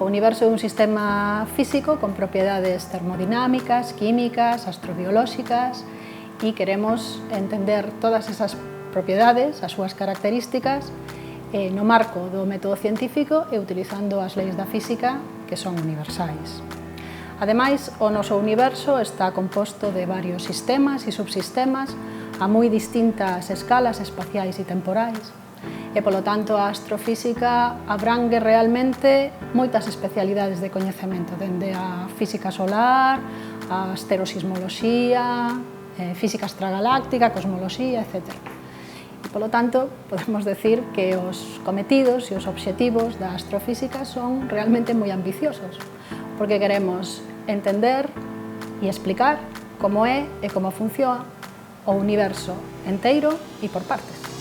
O universo é un sistema físico con propiedades termodinámicas, químicas, astrobiolóxicas e queremos entender todas esas propiedades, as súas características, no marco do método científico e utilizando as leis da física que son universais. Ademais, o noso universo está composto de varios sistemas e subsistemas a moi distintas escalas espaciais e temporais. E, polo tanto, a astrofísica abrangue realmente moitas especialidades de coñecemento, dende a física solar, a asterosismoloxía, física extragaláctica, cosmoloxía, etc. E, polo tanto, podemos decir que os cometidos e os obxectivos da astrofísica son realmente moi ambiciosos, porque queremos entender e explicar como é e como funciona o universo enteiro e por partes.